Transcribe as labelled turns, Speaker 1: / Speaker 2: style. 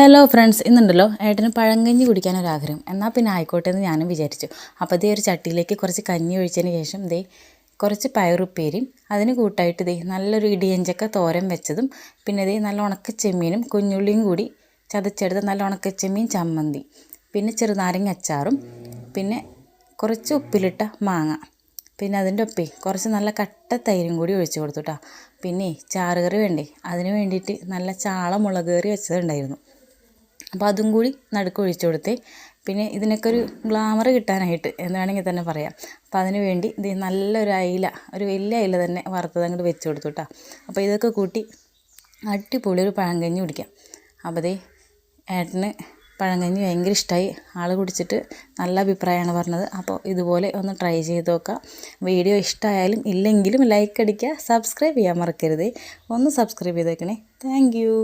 Speaker 1: Hello friends, ഇന്നുണ്ടല്ലോ ഏട്ടന് പഴങ്കഞ്ഞി കുടിക്കാനൊരാഗ്രഹം. എന്നാൽ പിന്നെ ആയിക്കോട്ടെ എന്ന് ഞാനും വിചാരിച്ചു. അപ്പോൾ ഇതേ ഒരു ചട്ടിയിലേക്ക് കുറച്ച് കഞ്ഞി ഒഴിച്ചതിന് ശേഷം കുറച്ച് പയറുപ്പേരിയും അതിന് കൂട്ടായിട്ട് നല്ലൊരു ഇടിയഞ്ചക്ക തോരൻ വെച്ചതും പിന്നെ നല്ല ഉണക്കച്ചെമ്മീനും കുഞ്ഞുള്ളിയും കൂടി ചതച്ചെടുത്ത നല്ല ഉണക്കച്ചെമ്മീൻ ചമ്മന്തി, പിന്നെ ചെറുനാരങ്ങ അച്ചാറും, പിന്നെ കുറച്ച് ഉപ്പിലിട്ട മാങ്ങ, പിന്നെ അതിൻ്റെ ഒപ്പേ കുറച്ച് നല്ല കട്ട തൈരും കൂടി ഒഴിച്ച് കൊടുത്തു കേട്ടോ. പിന്നെ ചാറുകറി വേണ്ടേ, അതിന് വേണ്ടിയിട്ട് നല്ല ചാള മുളക് കറി വെച്ചതുണ്ടായിരുന്നു. അപ്പോൾ അതും കൂടി നടുക്ക് ഒഴിച്ചു കൊടുത്തേ. പിന്നെ ഇതിനൊക്കെ ഒരു ഗ്ലാമർ കിട്ടാനായിട്ട് എന്ന് വേണമെങ്കിൽ തന്നെ പറയാം. അപ്പോൾ അതിന് വേണ്ടി നല്ലൊരു അയില, ഒരു വലിയ അയില തന്നെ വറുത്തത് അങ്ങോട്ട് വെച്ച് കൊടുത്തു കേട്ടോ. അപ്പോൾ ഇതൊക്കെ കൂട്ടി അടിപൊളി ഒരു പഴങ്കഞ്ഞി കുടിക്കാം. അപ്പോൾ ഏട്ടന് പഴങ്കഞ്ഞി ഭയങ്കര ഇഷ്ടമായി. ആൾ കുടിച്ചിട്ട് നല്ല അഭിപ്രായമാണ് പറഞ്ഞത്. അപ്പോൾ ഇതുപോലെ ഒന്ന് ട്രൈ ചെയ്ത് നോക്കാം. വീഡിയോ ഇഷ്ടമായാലും ഇല്ലെങ്കിലും ലൈക്ക് അടിക്കുക, സബ്സ്ക്രൈബ് ചെയ്യാൻ മറക്കരുത്. ഒന്ന് സബ്സ്ക്രൈബ് ചെയ്തേക്കണേ. Thank you.